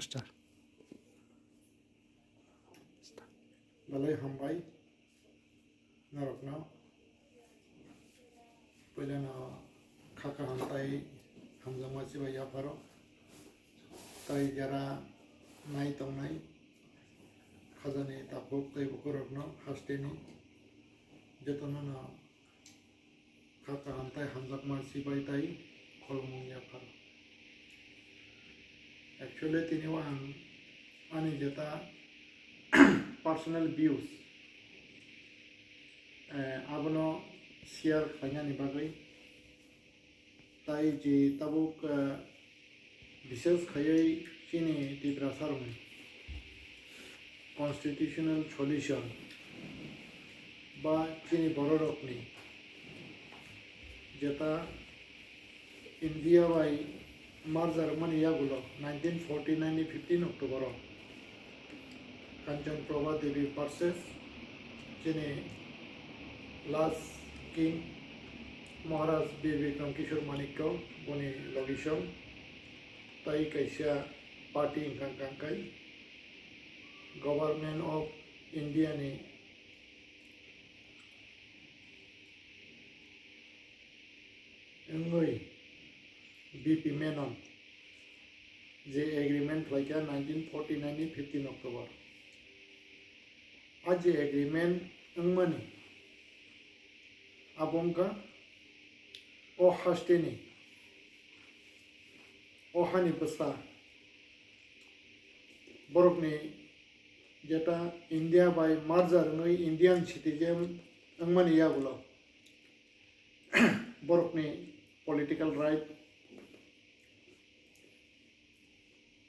Start. Balai hambai narokna pelana khaka hantai hamjama siba yaparo tai jara nai tongnai khajani tapuk tai bukorokno hasteni jetona na khaka hantai hamjama sibai tai kholmung yaparo actually tini wan ani jeta personal views abono share khainani bagai tai ji tabuk বিশেষ খাইয়াই চিনি তীব্রাসারণ constitutional solution বা চিনি বড় রকনি যেটা India by মার্জার মানে ইয়াগুলো 1949 15 October কাঞ্চন প্রভা দেবী versus চিনি last king মহারাজ বীর বিক্রম কিশোর মানিক্য বনি লগিসম tai kaisa party ingkang government of India ni engoi BP Menon je agreement laika 1949 ni 15 October aje agreement engmani abongka o hasteni ohani basa borokni jeta India by merger noi Indian citizen angmani yagulo borokni political right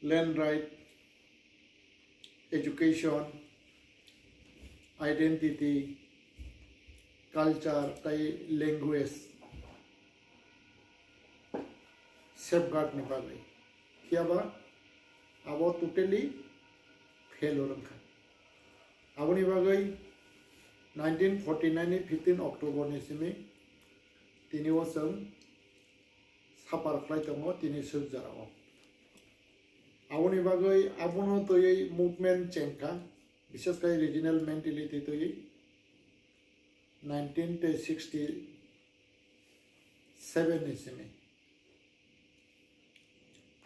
land right education identity culture tai language safeguard ni bagai kiaba abo totally fail orangka aboni bagai 1949 ni 15 October ni simi tini wasang sapar flight tongo tini sujjarao aboni bagai abono toyi movement chenka বিশেষ করে regional mentality toyi 1967 ni simi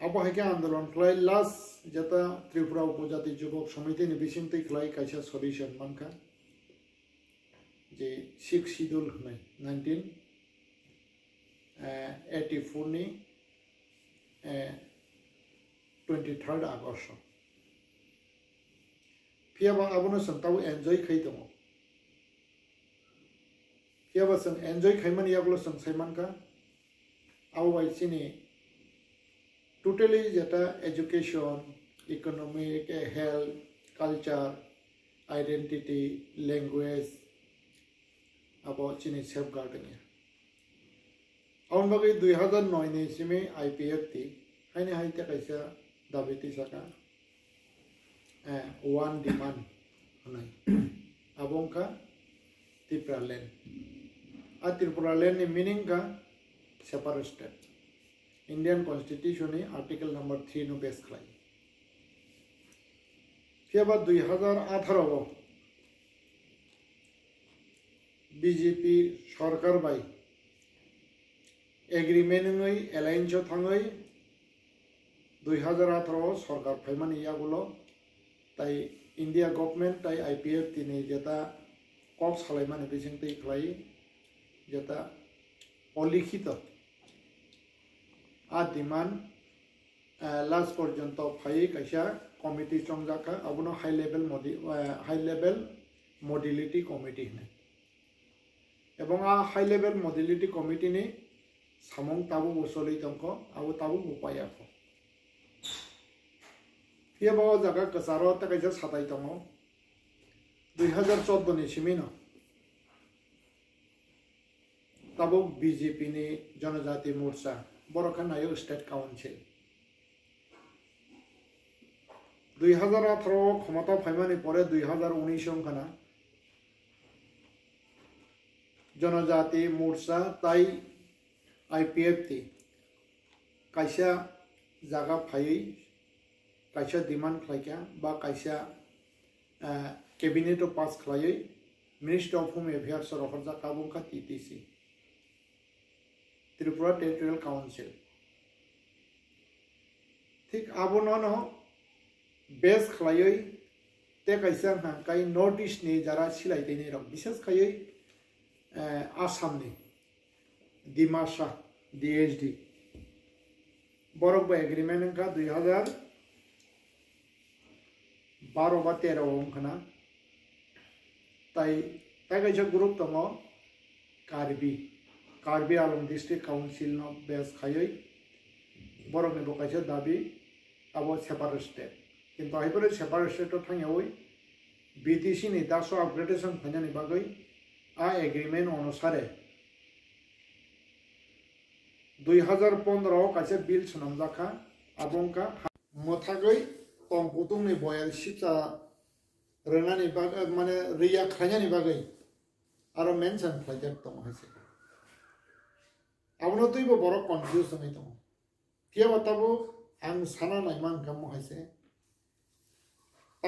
আবহাওয়া আন্দোলন খাই last যেটা ত্রিপুরা উপজাতি যুবক সমিতি नि बिसिमते खाई कायसा सल्यूशन मानका जे 6 शिड्यूल होनाय 1984 नि 23 আগস্ট फियाबा आबनो संताव एन्जॉय खाई दङ फियाबा जों एन्जॉय खायमान यागलो जों सायमानका आवबायसिनि totally jeta education economic health culture identity language about chini safeguarding aun bagai 2009 ni sime IPF ti haini haite kaisa dabiti saka one demand hanai abongka Tripura land a Tripura land ni meaning ka separate state Indian Constitution ni article number 3 no base khlai fiaba 2018 BJP sarkar bai agreement ngai alliance thangai 2018 sarkar phaimani yagulo tai India government tai IPF tini jeta kok salaimani bisingtei khlai jeta olikhito a demand last porjonto phai kaisa committee chongjaka abono high level modality committee ne ebong a high level modality committee ni samong tabu bosoli tongko abo tabu upaya ko fiaba jaga kasaro ta kaisa satai tongo 2014 ni simino tabu BJP ni Janajati Morcha Borokan Ayo State Council 2018 ক্ষমতা ফাইমানি পরে 2019 সংখানা জনজাতি মোর্চা তাই IPF তি কাইসা জায়গা phi kaisa demand khlaika ba kaisa cabinet pass khlai Minister of Home Affairs Sorokharja Kabungka TTC Tripura Territorial Council Thik abono no base khlai te kaisa kai notice ni jara silai tene rok bises khai Assam ni Dimasha DHD borok ba agreement ka 2012 ba 13 ongkhana tai kaisa group tongo Karbi Along District Council no base khai borok ni bo kaisa dabi abo separate state কিন্তু আইপরে separate state থাঙ্গেওই BTC ni daso upgradation phanyani bagai a agreement অনুসারে 2015 kaisa bill sunamjaka abongka mothagai tongputumni boyal sipsa renani bagai mane riya khanyani bagai aro mention khlaijak tong hase abono tuibo boro confuse nai tong tiaba tabo ang sana naiman kam hase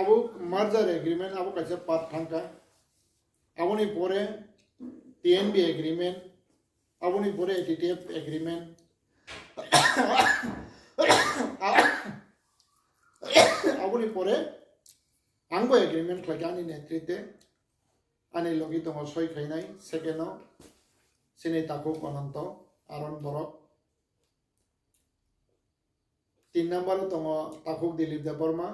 abo merger agreement abo kaisa part thangka aboni pore TNB agreement aboni pore TTF agreement aboni pore angbo agreement khlajani netrite ani logi tongo soi khainai second no sini tako konanto aron borok 3 number tongo takuk Dilip Deborma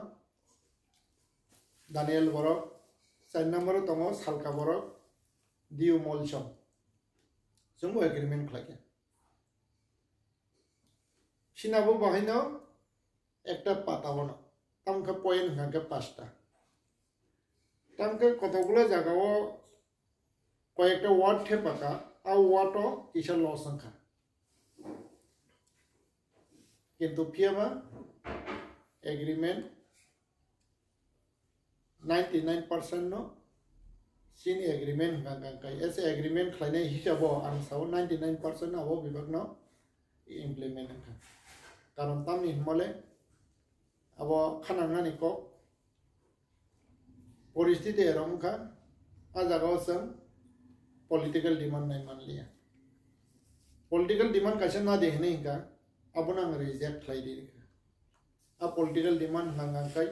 Daniel Borok 4 number tongo Salka Borok Diu Molchom Jumbo agreement khlake Sinabo bahino ekta patabono tamka point hangke pasta tamka kotogula jagao koyekta word thepaka a word kisha loss angkha কিন্তু পিয়াবা agreement 99% no sini agreement kai ese agreement khlainai hisabo ang sao 99% abo bibag no implement ka karon tamni himole abo khanangani ko poristiti erongka ajagao sam political demand nai manliya political demand kaisa na dehne ka abunang reject khlaidi a political demand hangankai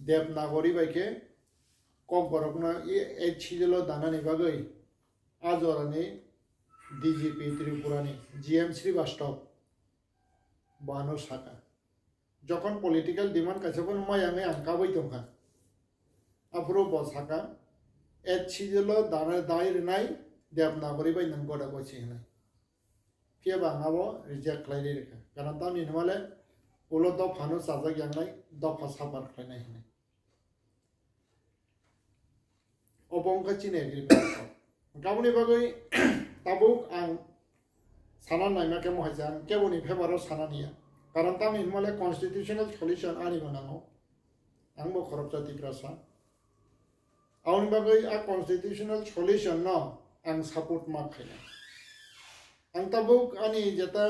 Devnagori baike kok borokna e chijelo danani bagai ajorani DGP Tripurani GM Srivastava bano saka যখন political demand kaisa kon mayame angkabai tongkha apro bosaka e chijelo dana dair nai Devnagori bai nanggoda bochi nai Piaba ngabo reject khlaidi rekha karon tami nimale ulo do phano sajak yangnai do phasabar khlainai hinai Obongka Chine agreement Gabuni bagai tabuk ang sana naima ke mohajan kebuni febaro sana niya karon tami himale constitutional solution ani banango angbo khorobja tiprasa aun bagai a constitutional solution no ang support ma khaina ang tabuk ani jeta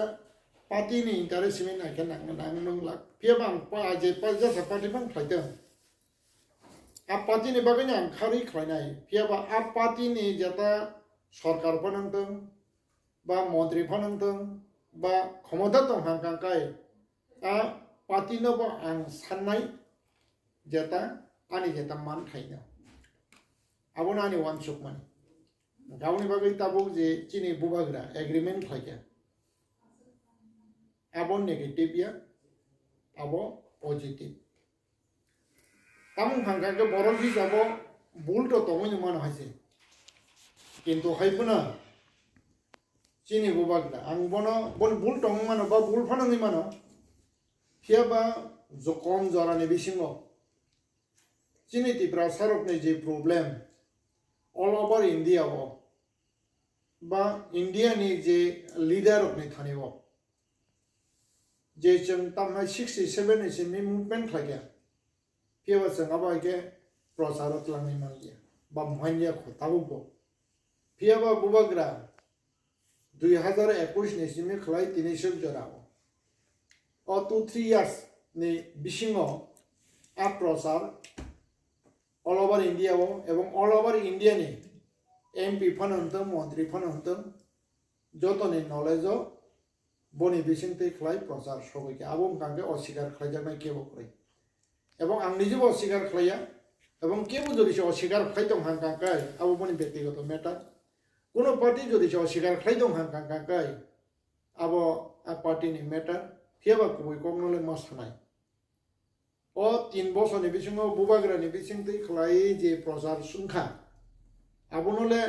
party ni interest min akan nang nang lak piabang pa je pa ja sa party bang khaita a party ni baganya ang khari khainai piaba a party ni jeta sarkar panangtong ba mantri panangtong ba khamada tong hangkang kai a party no ba ang sanai jeta ani jeta man khaina abona ani wan chuk man gauni bagai tabuk je chini bubagra agreement khaika abo negative ya abo positive tamung hangka ke borok hi jabo bul to tongoi man haise kintu haipuna chini bubagda ang bono bon bul tong mano ba bul phanani mano hiaba jokom jorani bisingo chini tipra sarok ne je problem all over India wo ba India ni je leader of ne thani wo je chang tamna 67 is ni movement khagya piwa sang aba ke prosarat langai malya ba mhanya khotabu bo piwa bubagra 2021 ni simi khlai 300 jorao or 2-3 years ni bisingo a prosar all over India এবং all over India ni MP phanantong মন্ত্রী phanantong jotoni knowledge boni bisingte khlai prosar soboike abong kangke osikar khlaijaknai kebo krai এবং ang নিজেও অস্বীকার খাইয়া এবং কেউ যদি সে অস্বীকার খাইতং হাঙ্কাঙ্কাই আবু বনি ব্যক্তিগত ম্যাটার কোনো পার্টি যদি সে অস্বীকার খাইতং হাঙ্কাঙ্কাই আবো পার্টিনি ম্যাটার ফিয়াবা কুবই কমনলে মাস থানাই ও 3 বছরনি বিসিङाव বুবাগ্রানি বিসিংতে খাই যে প্রচার সংখ্যা আবনলে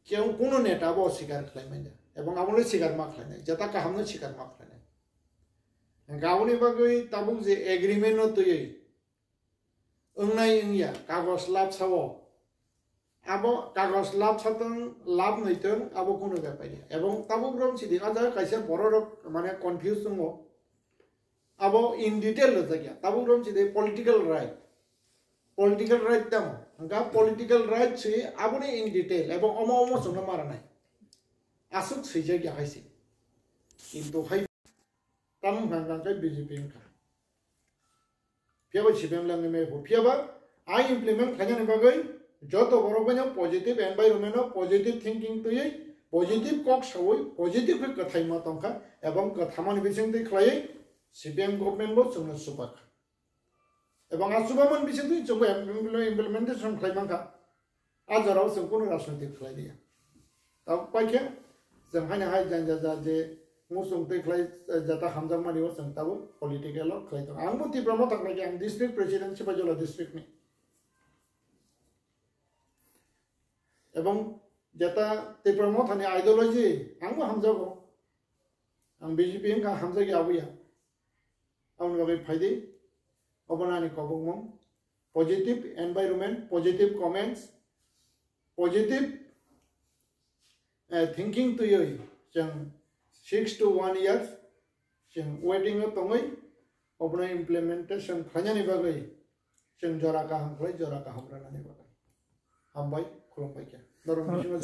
কেউ কোনো নেতা আবো অস্বীকার খাইমাইনা এবং আবনলে স্বীকার মা খাইনাই যেটা কাহামনো স্বীকার মা খাইনাই गावनि बागै ताबुक जे एग्रीमेंट तयै ओंनाय ओंया कागज लाब सावो आबो कागज लाब सातों लाब नैतों आबो कोनो बेपारि एवं ताबुक रम सिदि आजा कायसे बर' माने कन्फ्यूज दङ आबो इन डिटेल जागिया ताबुक रम सिदि पॉलिटिकल राइट दङ गा पॉलिटिकल राइट छै आबोनि इन डिटेल एवं अमो संनो मारानाय आसुक सैजा गया हायसे किन्तु हाय तामुं गांगांखाय बीजेपी का फियाबा सीपीएम लांनि मेखौ फियाबा आई इमप्लीमेंट खायनानि बागै जत बर'बानो पॉजिटिव एनवायरनमेंट पॉजिटिव थिंकिंग तयै पॉजिटिव कक सावै पॉजिटिव कथाय मा तंखा एवं कथामानि बिसिंते खलायै सीपीएम गवर्नमेंट बो जोंनो सुबाक एवं आसुबामन बिसिंते जोंबो इमप्लीमेंटेशन खायमांखा आजाराव जों कोनो राजनीतिक खालायदिया दा पाइखे जों हाय जांजा जे मुसुं तेख्लाय जाता हामजां मानिव जों ताबो पॉलिटिकल खालायदों आंबो तिब्रामाव थांनाय आं डिस्ट्रिक्ट प्रेसिडेंट सिबाजला डिस्ट्रिक्टनि एवं जाता तिब्रामाव थानाय आइडियोलॉजी आंबो हामजागौ आं बीजेपी का हामजागि आबैया आंनि बागै फायदे अबनानि कबंमं positive environment positive comments positive thinking तयै जों 6 to 1 years जों वेटिंग तङै अबना इमप्लीमेंटेशन खायनानि बागै जों जरा गाहाम खालाय जरा गाहाम राननानि बागै हामबाय खुलुमबाय के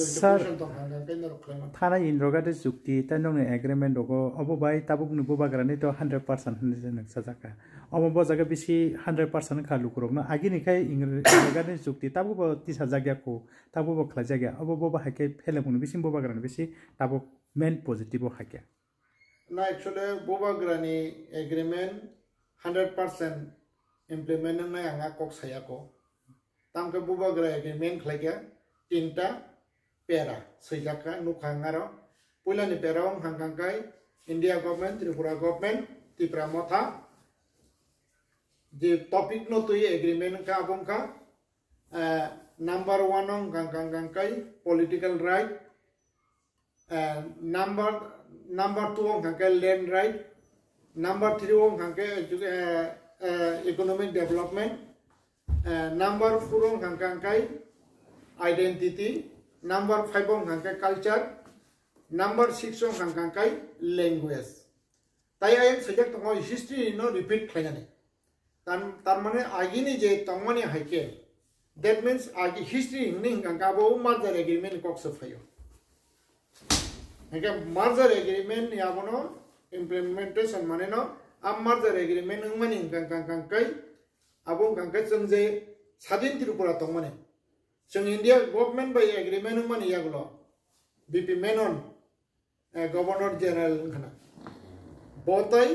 सर थाना इंद्रगादे जुक्ति तनोंने एग्रीमेंट दगो अबबाय ताबुक नुबो बागरानि तो 100% होननो सजाका अबो बजागा बिसि 100% खालु करगनो आगिनिखाय इंद्रगादे जुक्ति ताबुक तिसा जाग्याखौ ताबुक खला जाग्या अबो बाहायके फेलेमुनो बिसिम बागरानि बिसि ताबुक मेन पॉजिटिव हाक्या ना एक्चुअली बोबाग्रानि एग्रीमेंट 100% इमप्लीमेंट नंनाय आंगा कक सायाको तामके बोबाग्रा एग्रीमेंट खलायग्या 3टा पेरा सैजाका नुखांगारो पहिलानि पेराव हांगांगाय India government Tripura government Tripura मथा जे टॉपिक न तो ये एग्रीमेंट का अबंका नंबर 1 on गांगांगाय political right number 2 on hanke land right number 3 on hanke economic development number 4 on hanke identity number 5 on hanke culture number 6 on hanke language tai ayen subject to history no repeat khainani tar mane agini je tongmani haike that means agi history ni hanka bo merger agreement kok safayo Hingga merger agreement ya bono implementation mana no am merger agreement ngmani kangkai abong kangkai sengje sadin Tripura tong mane seng India government by agreement ngmani ya gulo BP Menon Governor General ngana botai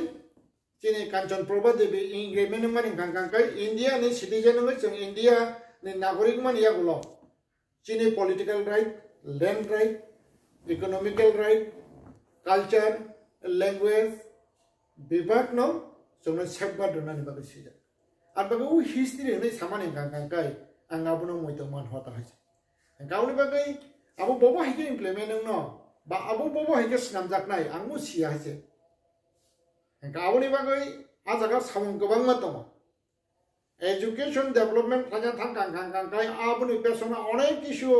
chini Kanchan Prabha Devi agreement ngmani kangkai India ni citizen ngmani seng India ni nagorik ngmani ya gulo chini political right land right economical right, culture, language, bivak no, so no sebab dona ni bagus saja. Apa kau history ni sama ni kangkai, angga pun mau itu man hota saja. Kau ni bagai, abu bobo hike implement no, ba abu bobo hike senam jaknai, angmu sia saja. Kau ni bagai, ajaga samung kebang matoma. Education development saja thang kangkai, abu ni persona orang kisu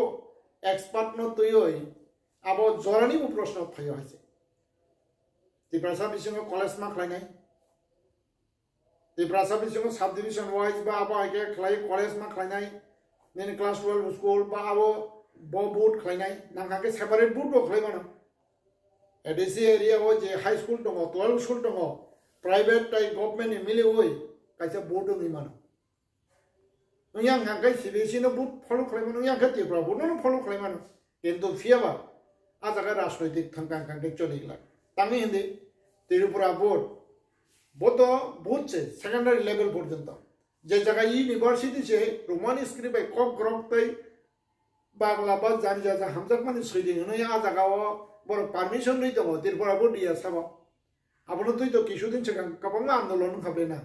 expert no tuyoi. Abo jorani bu प्रश्न फायो हाइसे तिब्रासा बिसिङाव college मा खलायनाय तिब्रासा बिसिङाव sub division wise बा आबो आगे खलाय college मा खलायनाय नेनि class 12 school बा आबो बो बुट खलायनाय नांगाके सेपारेट बुट बो खलायबानो एडिसि एरिया ओ जे हाई स्कूल दङ 12 स्कूल दङ private tai government ni mili oi kaisa board ni mano yang ngakai CBC no board follow khlai mano yang khati pra board no follow khlai mano কিন্তু ফিয়াবা আজাগা রাজনৈতিক থাঙ্কাং কাঙ্কে চলে গেল তামি Hindi Tripura board বোধ বুঝছে secondary level পর্যন্ত যে জায়গায় ইউনিভার্সিটি সে রোমান স্ক্রিপ্টে কক গ্রক তাই বাংলা বা জানি যা হামজাক মানে সইদিন নয় আজাগাও বড় পারমিশন নই তো ত্রিপুরা বোর্ড ইয়া সাব আপনার তুই তো কিছুদিন সেখান কবাং আন্দোলন হবে না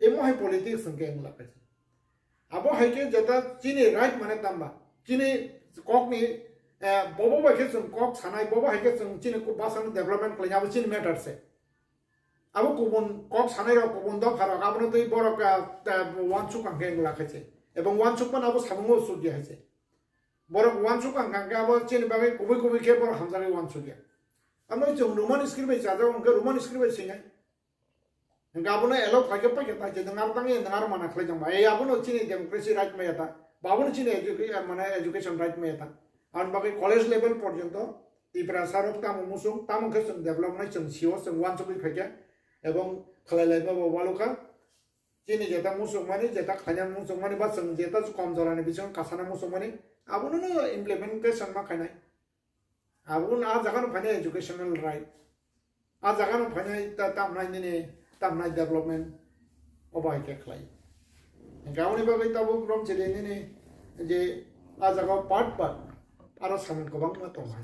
এই মহাই পলিটিক্স সঙ্গে লাগাছে আবো হাইকে যেটা চিনি রাইট মানে তাম্বা চিনি cockney bobo ba ke sung kok sanai bobo ha ke sung chin ko basan development kle abo chin matter se abo kubon kok sanai ro kubon do phara abno toi boro ka one chu kang ke la khache ebong one chu pan abo samungo su dia hache boro one chu kang kang abo chin ba ke kubi ke boro hamza ke one chu dia amno chung roman script be cha jong ke roman script be singai nga abo no elo ka ke pa ke ta je ngar tang ye ngar mana khle jong ba e abo no chin democracy right me ta babon chin education right me ta আর বাকি college level পর্যন্ত ত্রিপুরা সারক তাম মুসুং তামকে जों development जों CO जों वान चुबि फाइके এবং खलायलाय बाबा वालुका जिनि जेता मुसुं माने जेता खाना मुसुं माने बा जों जेता कम जरानि बिसं कासाना मुसुं माने आबुनो इमप्लिमेंटेशन मा खानाय आबुन आ जागानो फाइनाय एजुकेशनल राइट आ जागानो फाइनाय तामनाय डेवलपमेंट अबाय के खलाय गावनि बागै ताबो ग्रम चलेनि जे आ जागाव पार्ट आरो सामन गोबां मा दं हाय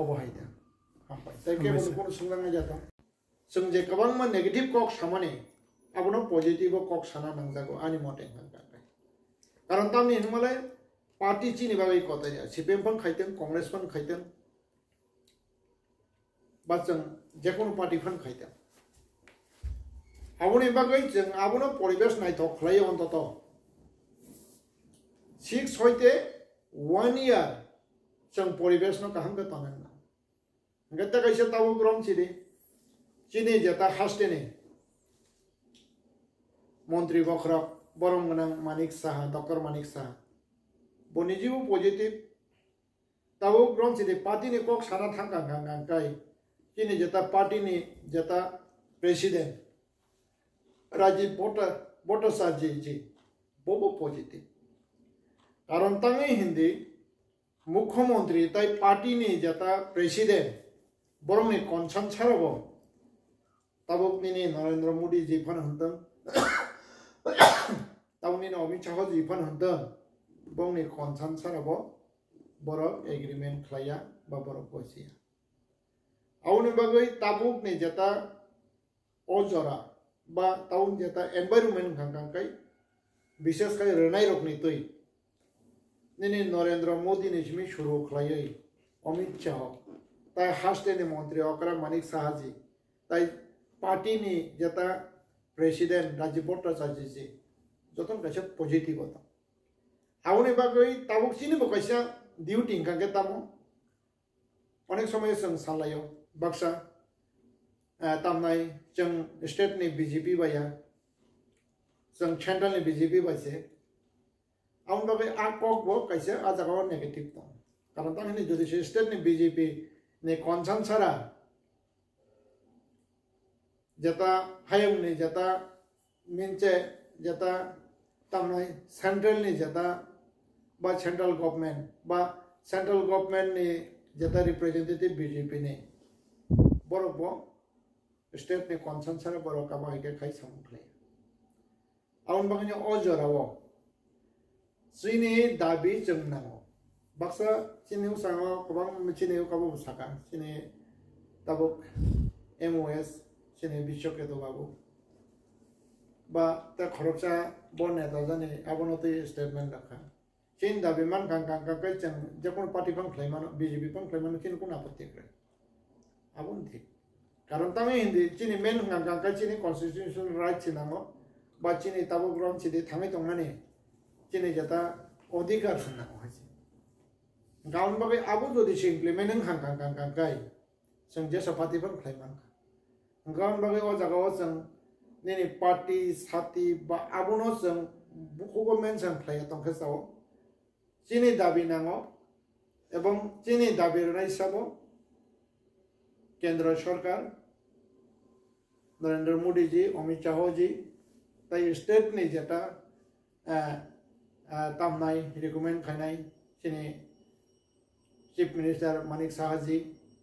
अबहायदा हामबाय जायके बनो सुंलांनाय जाता जों जे गोबां मा नेगेटिव कक सामाने आबनो पजिटिव कक साना नांजागौ आनि मते कारण तामनि हिमालय पार्टी चिनि बागै कथा या सीपीएम फन खाइतें कांग्रेस फन खाइतें बा जों जेकोनो पार्टी फन खाइतें आबनि बागै जों आबनो परिबेश नायथक खलाय अन्तत 6 होइते 1 year जों परिबेश न कहम के तनन गत्ता कैसे ताबो ग्रम चिदि चिनि जेता हास्टेने मंत्री बखरा बरंगना मानिक साहा डॉक्टर मानिक साहा बनिजिबो पॉजिटिव ताबो ग्रम चिदि पार्टी ने कक साना थांगा गांगां काई चिनि जेता पार्टी ने जेता प्रेसिडेंट राजीव भट्टाचार्य जी बोबो पॉजिटिव कारण तंगे हिंदी मुख्यमंत्री ताई पार्टी ने जेता president बरंनि कनसान छारबो ताबुकनि Narendra Modi ji fun हंदों ताबुकनि Amit Shah ji fun हंदों बंनि कनसान छारबो बरो एग्रीमेंट खलाया बा बरो कोसिया आवनि बागै ताबुकनि जेता अजरा बा टाउन जेता एनवायरनमेंट खांखांकाय विशेष खाय रनाय रकनि तै निने नरेंद्र मोदी ने जिमी शुरू खलायै अमित शाह ताई हास्टेने मंत्री अकरा मानिक साहा जी ताई पार्टी नि जेता प्रेसिडेंट राजीव भट्टाचार्य जी जतन कैसे पॉजिटिव होता आवनि बागै ताबुक चिनि बकैसा डिउटी खांके तामो अनेक समय जों सालायो बाक्सा तामनाय जों स्टेट नि बीजेपी बाया जों सेंट्रल नि बीजेपी बायसे आउन बागै आ कक बो कैसे आ जागाव नेगेटिव दं कारण तानि जदि स्टेट नि बीजेपी ने कनसान सारा जेता हायम नि जेता मिनचे जेता तामनाय सेंट्रल नि जेता बा सेंट्रल गवर्नमेंट नि जेता रिप्रेजेंटेटिव बीजेपी ने बरबो स्टेट नि कनसान सारा बरो काबा के खाय सामखले आउन बागै अजराव चिनि दाबि जों नांगौ बाक्सा चिनि उसाङाव गोबां चिनि काबो साका चिनि ताबुक एमओएस चिनि बिश्वकेतु बाबु बा ता खरबसा बन नेता जानि आबनते स्टेटमेंट रखा चिन दाबि मान गांगां गांगाय जों जेकोन पार्टी फन खलायमान बीजेपी फन खलायमान चिनि कोन आपत्ति करे आबुन थि कारण तामे हिंदी चिनि मेन गांगां चिनि कन्स्टिट्यूशन राइट चिनांगो बा चिनि ताबुक ग्राउंड चिदि थाङै दंनानै चिनि जेता अधिकार होनांगौ हाय गाउन बागै आबो जदि से इमप्लिमेंट हांगांगांगाय जों जेसा पार्टी फन खलायमान गाउन बागै अ जागाव जों नेनि पार्टी साथी बा आबोनो जों गभर्नमेंट जों खलाया तंखे जाव चिनि दाबि नांगौ एवं चिनि दाबि रनाय हिसाब केंद्र सरकार नरेंद्र मोदी जी अमित शाह जी ताई स्टेट नि जेटा तामनाय रिकमेंड खानाय चिनी चीफ मिनिस्टर मानिक शाह जी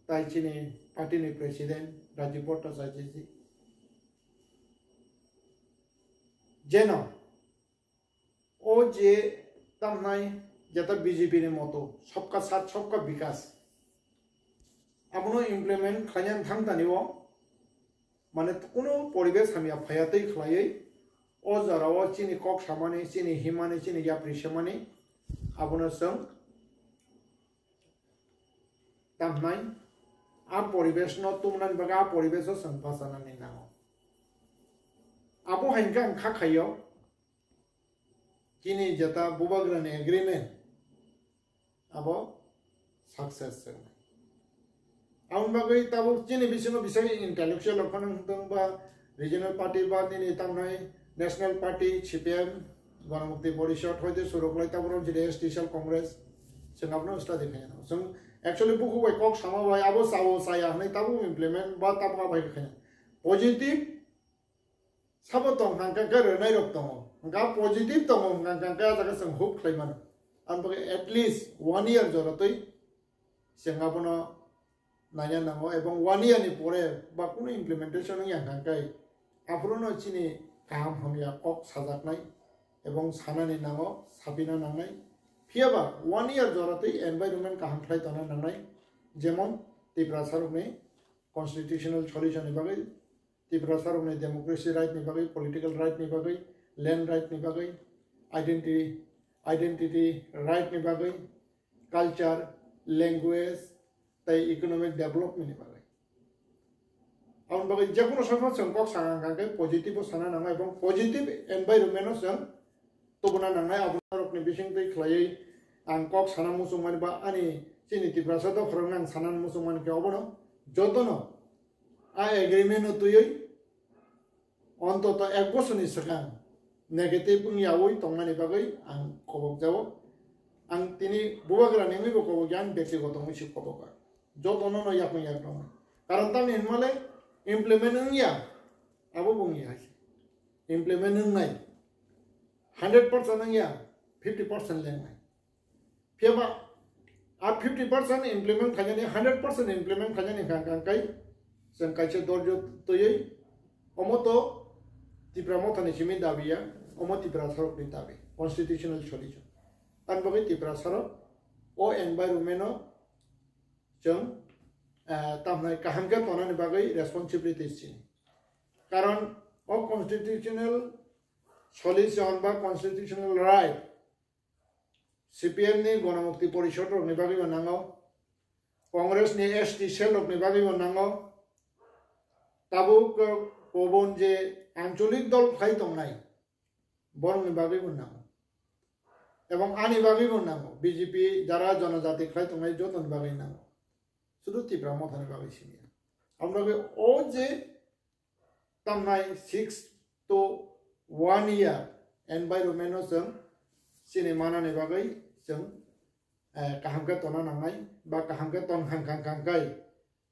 ताई चिनी पार्टी नि प्रेसिडेंट राजीव भट्टाचार्य जी जेनो ओ जे तामनाय जेटा बीजेपी नि मतो सबका साथ सबका विकास आपनो इम्प्लीमेंट खानाय थांतानिव माने कोनो परिवेश हामिया फायातै खलायै ओ जराव चिनी कक सामाने चिनी हिमाने चिनी याप्रि सामाने आपनो जों तामनाय आ परिवेश न तुमनान बगा परिवेश जों बासानानै नांगौ आबो हायनका खाखायो चिनी जेटा बुबाग्रानि एग्रीमेंट आबो सक्सेस जों आउन बागै ताबो चिनी बिसिनो बिसाय इंटेलेक्चुअल अफानंदों बा रीजनल पार्टी बा निनि तामनाय नेशनल पार्टी सीपीएम गणमुक्ति परिषद होयते सुरगलाय ताबरो जिरे स्टेशनल कांग्रेस जों आपनो स्टडी खायना जों एक्चुअली बुकु बाय कक सामा बाय आबो सावो साया हनै ताबो इम्प्लीमेंट बा ताबा बाय खायना पॉजिटिव साबो दं हांका गरनाय रक दं हांका पॉजिटिव दं हांका जागा जों होप खायमान आन बागै एटलिस्ट 1 इयर जरतै जों आपनो नाया नांगौ एवं 1 इयर नि परे बा कोनो इम्प्लीमेंटेशन यांगांकाय आफरोनो चिनी काम हमिया कक साजाकनाय एवं सानानि नांगौ साबिना नांनाय फियाबा 1 इयर जरतै एनवायरनमेंट काहाम फ्लाय तना नांनाय जेमन त्रिपुरा सारकनि कन्स्टिट्यूशनल सल्यूशन नि बागै त्रिपुरा सारकनि डेमोक्रेसी राइट नि बागै पॉलिटिकल राइट नि बागै लैंड राइट नि बागै आइडेंटिटी राइट नि बागै कल्चर लैंग्वेज ताई इकोनॉमिक डेवलपमेंट नि बागै आउन बागै जेकुनो समय जों कक सांगांगांकै पॉजिटिव साना नांनाय एवं पॉजिटिव एनवायरनमेंट जों तबना नांनाय आबुरकनि बिसिं दै खलायै आं कक साना मुसुमान बा आनि चिनि त्रिपुरा सादा फरनां साना मुसुमान के अबनो जतनो आ एग्रीमेंट तुयै अन्तत 1 बोसोरनि सिगां नेगेटिव यावै तंनानि बागै आं खबक जावो आं तिनि बुबाग्रा नेमिबो खबक ज्ञान व्यक्तिगत मुसि खबक जतनो न याखै याकनो कारण तानि हिनमाले इम्प्लीमेंट या आबो बुंनि हाय इम्प्लीमेंट नाय 100% या 50% लेंनाय फेबा आ 50% इम्प्लीमेंट खानानै 100% इम्प्लीमेंट खानानै गांगांकाय जों कायसे दर्ज तयै अमतो त्रिपुरा मथानि सिमि दाबिया अमो त्रिपुरा सरकनि दाबि कन्स्टिट्यूशनल सल्यूशन आन बागै त्रिपुरा सरक ओ एनवायरनमेंट जों तामनाय काहामके तनानि बागै रेस्पॉन्सिबिलिटीज कारण ओ कन्स्टिट्यूशनल सल्यूशन बा कन्स्टिट्यूशनल राइट सीपीएम नि गणमुक्ति परिषद नि बागै नांगौ कांग्रेस नि एसटी सेल नि बागै नांगौ ताबो पवन जे आंचलिक दल फाइ दंनाय बरनि बागै नांगौ एवं आनि बागै नांगौ बीजेपी जारा जनजाति फाइ दंनाय जतन बागै नांगौ शुद्ध त्रिपुरा मथानि बागै सिनिया हमरा ओ जे तामनाय 6 to 1 year एनवायरनमेंट जों सिनि मानानि बागै जों काहामके तना नांनाय बा काहामके तन हांखांखांकाय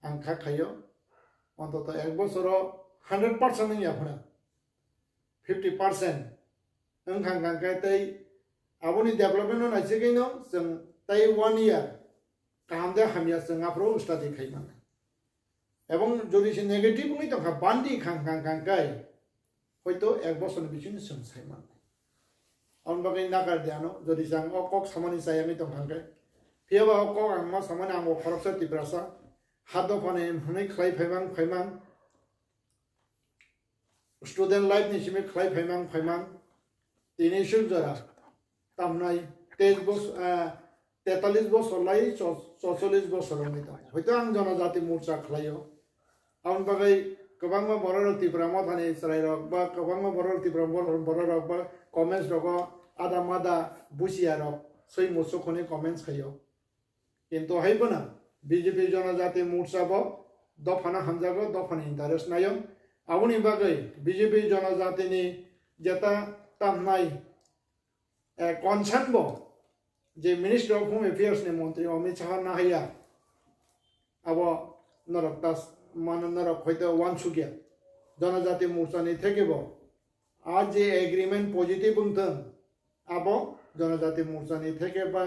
आं खाखायो अन्तत 1 बोसोराव 100% याफोना 50% हांखांखांकाय तै आबोनि डेभलपमेंट नायसिगैनो जों तै 1 year काहामदे हामिया जों आप्रो स्टडी खायमान एवं जदि से नेगेटिव नि तखा बान्दी खांखांखांकाय हयतो 1 बोसोर बिसिन जों सायमान आउन बागै नागार दियानो जदि जों अकक सामानि सायानि तंखांकाय फेबा अकक आं मा सामानि आं फरकसा त्रिपुरासा हादो फाने हनै खलाय फायमां स्टूडेंट लाइफ नि सिमे खलाय फायमां तिनि सुजरा तामनाय 43 बोसोर लाई 44 बोसोर नि ता हयतो आं जनजाति मोर्चा खलायो आउन बागै गोबांमा बर' त्रिपुरा मथानि सराय रक बा गोबांमा बर' त्रिपुरा बर' रक बा कमेन्ट्स रक आदा मादा बुसिया रक सै मुसुखनि कमेन्ट्स खायो किन्तु हायबना बीजेपी जनजाति मोर्चा बो दफाना हामजागो दफानि इंटरेस्ट नायो आउनि बागै बीजेपी जनजातिनि जेता तामनाय कनसार्न बो जे मिनिस्टर ऑफ होम अफेयर्स ने मंत्री अमित शाह नाहैया अब नरक दास मान नरक हयतो वानसुगिया जनजाति मोर्चानि थेकेबो आज जे एग्रीमेंट पॉजिटिव बुंथों आबो जनजाति मोर्चानि थेके बा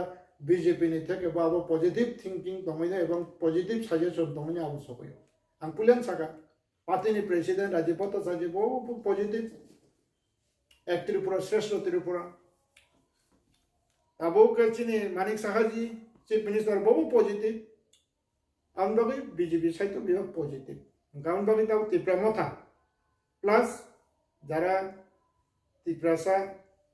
बीजेपी नि थेके बा आबो पॉजिटिव थिंकिंग दंगैनो एवं पॉजिटिव सजेशन दंगैनो आबो सफैयो आं पुलेन साका पार्टी नि प्रेसिडेंट राजीव भट्टाचार्य बहु पॉजिटिव एक त्रिपुरा श्रेष्ठ त्रिपुरा आबो कचिनि मानिक साहाजी चीफ मिनिस्टर बहु पॉजिटिव आं बगै बीजेपी साइड तो बियो पॉजिटिव गाउन बगै दाव त्रिपुरा मथा प्लस जरा त्रिपुरासा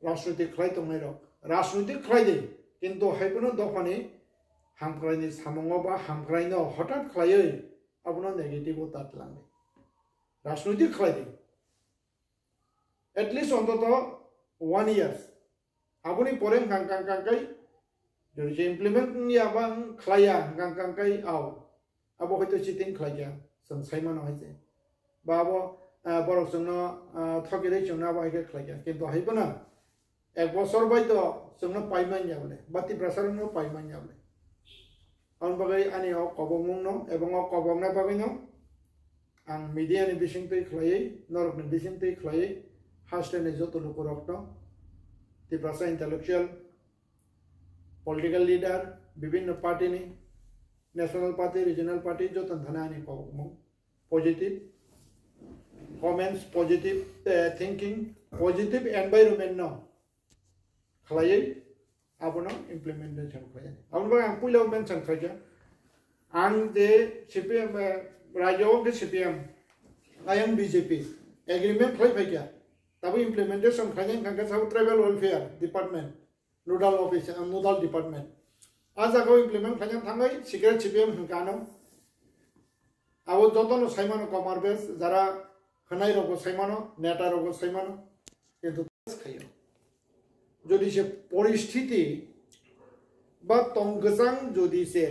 राजनीतिक खलाय दंनाय रक राजनीतिक खलाय दे किन्तु हायबोनो दफानि हामख्रायनि सामङाव बा हामख्रायनो हठात खलायै आबोनो नेगेटिव तातलांदे राजनीतिक खलाय दे एटलिस्ट अंतत 1 years आबोनि परे कांकांकांकाय जदि इमप्लिमेंट नि आबा खलाया कांकांकाय आव आबो हयतो चिटिं खलाया जों साइमान हायजे बाबो बरक जोंनो थगिरै जोंना बाहायके खलाया किन्तु हायबोना एक बছর बायतो जोंनो पाइमान जाबले बाति प्रसारनो पाइमान जाबले आं बगै आनि अ कबंगनो एवं अ कबंना बगैनो आं मीडिया नि बिसिंतै खलायै नरकनि बिसिंतै खलायै हास्टेने जतो लुकुरकनो त्रिपुरा इंटेलेक्चुअल पॉलिटिकल लीडर विभिन्न पार्टी ने नेशनल पार्टी रीजनल पार्टी जो तंधनानी को positive comments positive thinking positive environment नो खलायै आबोनो इम्प्लिमेंटेशन खलायै आबोनो आं पुइलाव मेंशन खाया आं जे सीपीएम राज्योआव के सीपीएम आईएम बीजेपी एग्रीमेंट खलाय फैया तब इम्प्लिमेंटेशन खायनाय खांगा साउ tribal welfare department nodal office nodal department आज आगो इम्प्लिमेंट खायनाय थांगाय सिक्रेट सीपीएम हंगानो आबो जतनो साइमानो कमारबेस जरा खनाय रगो साइमानो नेता रगो साइमानो किन्तु खायो जदि से परिस्थिति बा तंगजां जदि से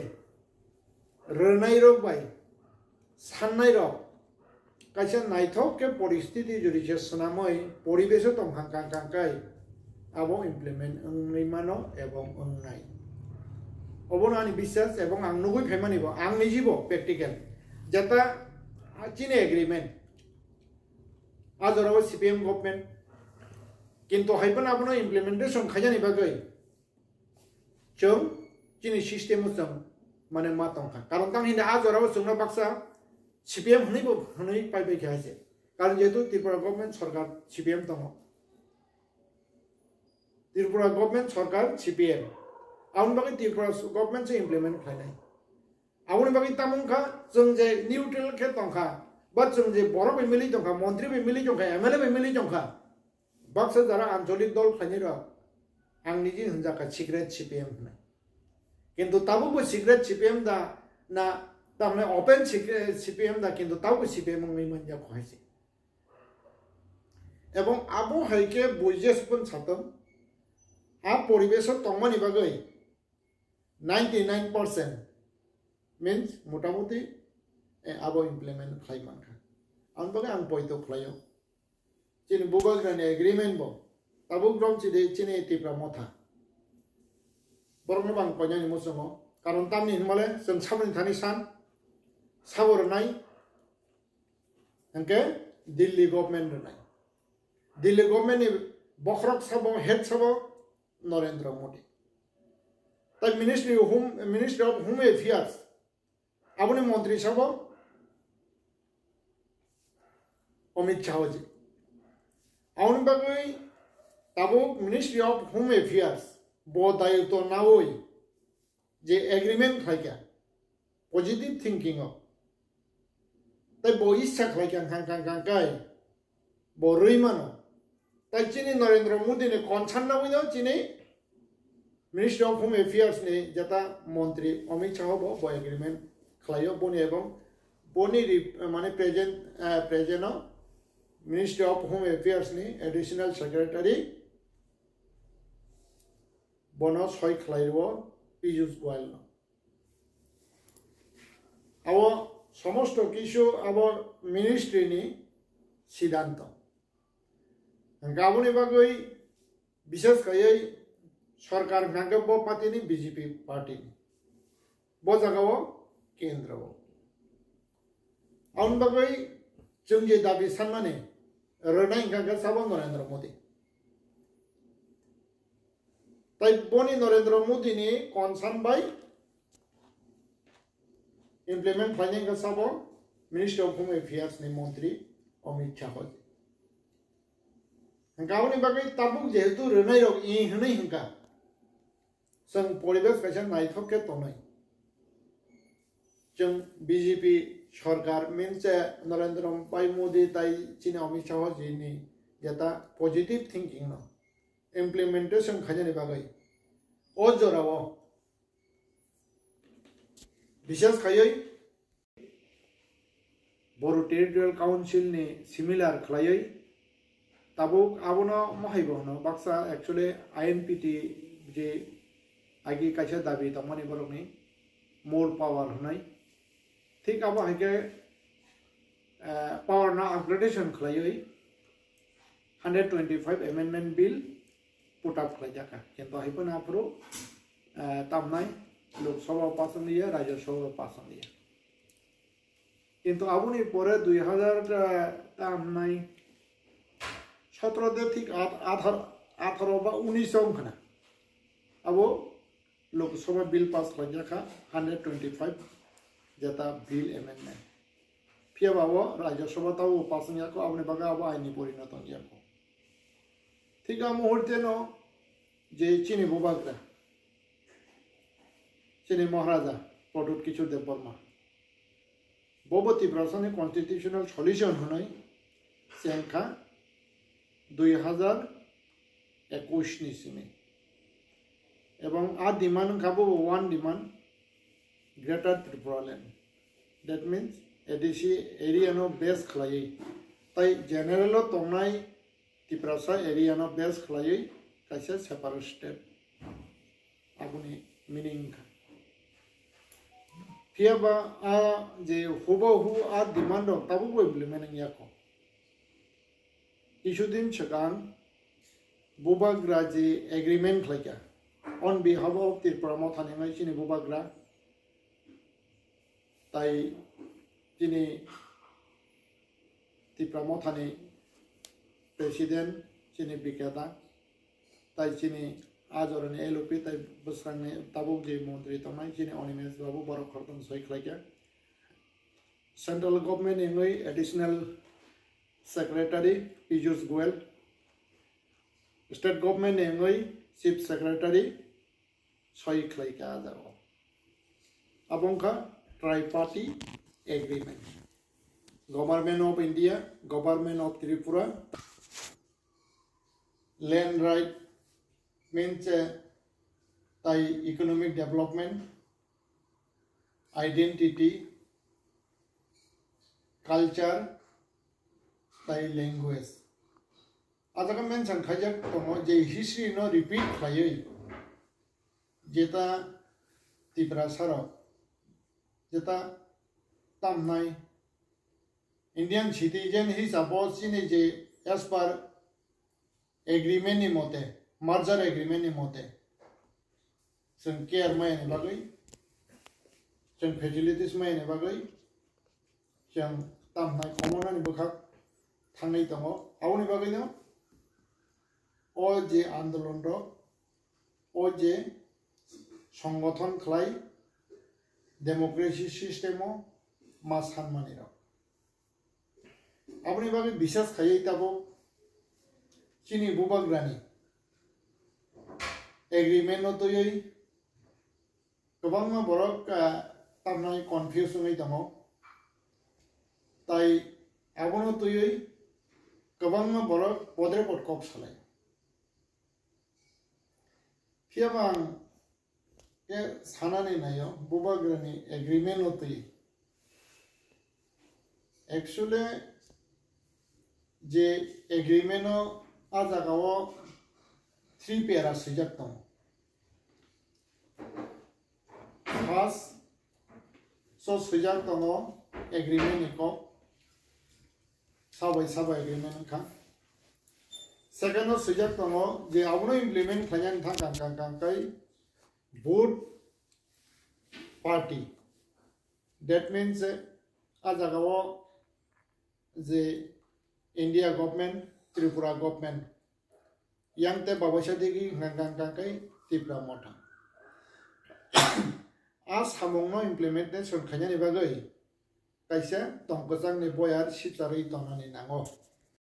रनाय रग बाय साननाय रग कायसे नायथक के परिस्थिति जदि से सनामै परिवेश दं हांकांकांकाय आबो इम्प्लिमेंट अंगै मानो एवं अंगनाय अबनानि विश्वास एवं आं नुगै फेमानिबो आं निजिबो प्रेक्टिकल जेता चिने एग्रीमेंट आजराव सीपीएम गवर्नमेंट किन्तु हायबोन आबोनो इम्प्लिमेंटेशन खायजानि बागै जों चिनि सिस्टेम जों माने मा दंखा कारण तां हिना आजराव जोंना बाक्सा सीपीएम हनैबो हनै पाइबाय खायसे कारण जेतु त्रिपुरा गवर्नमेंट सरकार सीपीएम दङ त्रिपुरा गवर्नमेंट सरकार सीपीएम आउन बागै त्रिपुरा गवर्नमेंट से इम्प्लिमेंट खायनाय आउन बागै तामुंखा जों जे निउट्रल के दंखा बा जों जे बर' फेमिलि दंखा मंत्री फेमिलि दंखा एमएलए फेमिलि दंखा बाक्सा जरा आंचलिक दल खायनि र आं निजि हनजाका सिक्रेट सीपीएम होननाय किन्तु ताबो सिक्रेट सीपीएम दा ना तामने ओपन सीपीएम दा किन्तु ताबो सीपीएम मंगै मनजा खहायसे एवं आबो हायके बयजेसपन सातम आ परिवेश तंगमानि बागै 99% मीन्स मोटामुटी आबो इम्प्लिमेंट खालायमानखा आं बागै आं पयतो खालायो चिनि बुबाग्रानि एग्रीमेंट बो ताबो ग्रम चिनि त्रिपुरा मथा बरनो बां पयनानि मुसङो कारण तामनि हिमाले जों साबनि थानि सान साबरनाय अंके दिल्ली गवर्नमेंट रनाय दिल्ली गवर्नमेंट नि बखरक साबो हेड साबो नरेंद्र मोदी ताई मिनिस्ट्री ऑफ होम अफेयर्स आबोनि मंत्री साबो अमित शाह जी आउन बागै Tabo ministry of home affairs बो दायित्व नावै जे एग्रीमेंट खायका पॉजिटिव थिंकिंग ताई बो इच्छा खायका हांकांकांकाय बो रैमानो ताई चिनि नरेंद्र मोदी ने कनसान नावैनो चिनि मिनिस्ट्री ऑफ होम अफेयर्स ने जता मंत्री अमित शाह बो एग्रीमेंट खालायो बोनि एवं बोनि माने present ministry of home affairs ने एडिशनल सेक्रेटरी बनो सय खालायो पीयूष गोयल अब समस्त किछु अब मिनिस्ट्री नि सिद्धांत गाबोनि बागै विशेष गयै सरकार नांगौ पार्टी नि बीजेपी पार्टी बो जगाव केंद्र आउन बागै जोंनि दाबि साननानै रोनाय हिंखाखौ साबो नरेंद्र मोदी ताई बनी नरेंद्र मोदी नि कॉन्सर्न बाय इम्प्लीमेंट फाइनेंस का साबो मिनिस्टर ऑफ होम अफेयर्स नि मंत्री अमित शाह गावनि बागै ताबुक जेहेतु रोनाय रग इ हनै हिंका जों परिवेश कैसे नायथके तनाय जों बीजेपी सरकार मिनसे नरेंद्र भाई मोदी ताई चीन अमित शाह जी नि जेता पॉजिटिव थिंकिंग न इम्प्लीमेंटेशन खाजने बागै ओ जराव विशेष खायै बोरो टेरिटोरियल काउंसिल नि सिमिलर खलायै ताबुक आबोनो महायबोनो बाक्सा एक्चुअली आईएनपीटी जे आगे कैसे दाबी तमनि बरकनि मोर पावर होनाय ठीक आबो हायके पावर ना अपग्रेडेशन खलायै 125 अमेंडमेंट बिल पुट अप खलायजाका किंतु हायपन आफरो तामनाय लोकसभा पास होनिया राज्यसभा पास होनिया किंतु आबोनि परे 2000 तामनाय 17 दे ठीक 18 बा 19 खना अब लोकसभा बिल पास खलायजाका 125 जता बिल अमेंडमेंट फिर बाबो राज्यसभा ताव पास होनियाको आबोनि बागा आबो आइनि परिणत होनियाको ठीक आ मुहूर्ते न जे चीनी बुबाग्रा चीनी महाराजा पटुत किशोर देव बर्मा बोबती प्रशासनिक कॉन्स्टिट्यूशनल सॉल्यूशन होनाय सेंखा 2021 नि सिमे एवं आ डिमांड खाबो one demand greater Tripura land that means ADC area नो बेस खलायै ताई जनरल तंनाय त्रिपुरा एरिया नो बेस खलायै कैसे सेपारेट स्टेट आबुनि मीनिंग फियाबा आ जे हुबहु आ डिमांड ताबो इम्प्लीमेंट याको इसुदिन सगां बुबाग्रा जे एग्रीमेंट खलाया ऑन बिहाफ ऑफ त्रिपुरा माथानि चिनि बुबाग्रा ताई चिनि त्रिपुरा माथानि प्रेसिडेंट चिनि बिकेदा ताई चिनि आजरनि एलओपी ताई बसरांनि ताबुक जे मंत्री तमाय चिनि अनिमेश बाबू बारो खरतन सही खलाया सेंट्रल गवर्नमेंट इंगै additional secretary Piyush Goyal state government इंगै चीफ सेक्रेटरी सही खलाया जाओ अबंका tri party agreement government of India government of Tripura land right means ताई इकोनॉमिक डेवलपमेंट आइडेंटिटी कल्चर ताई लैंग्वेज आजका मेंशन खाजक दङ जे हिस्ट्री नो रिपीट खायै जेता त्रिपुरा सारो जेता तामनाय इंडियन सिटीजन हिसाबाव चिनि जे एज पर एग्रीमेंट नि मते मर्जर एग्रीमेंट नि मते जों केयार मायनि बागै जों फेसिलिटीज मायनि बागै जों तामनाय खमनानि बोखाक थांनाय दङ आवनि बागैनो ओ जे आंदोलन रो ओ जे संगठन खलाय डेमोक्रेसी सिस्टेमो मा सानमानि रो आवनि बागै विशेष खायै ताबो चिनि बुबाग्रानि एग्रीमेंट नो तयै गोबां बरक तामनाय कन्फ्यूजन दङ ताई आबोनो तयै गोबां बरक बद्रे पटकक सालाय फियाबां के सानानै नायो बुबाग्रानि एग्रीमेंट नो तयै एक्चुअली जे एग्रीमेंट नो आ जागाव 3 पेरा सजक दङ फर्स्ट सो सजक दङ एग्रीमेंट निको साबै एग्रीमेंट खा सेकेंड सजक दङ जे आवनो इम्प्लीमेंट खायन थांकांकांकांकाय बोथ पार्टी दैट मीन्स आ जागाव যে India government Tripura government yang te babasa digi ngang kai Tripura mota as hamong no implementation khanya ni bagai kaisa tongkosang ni boyar sitari tonani nango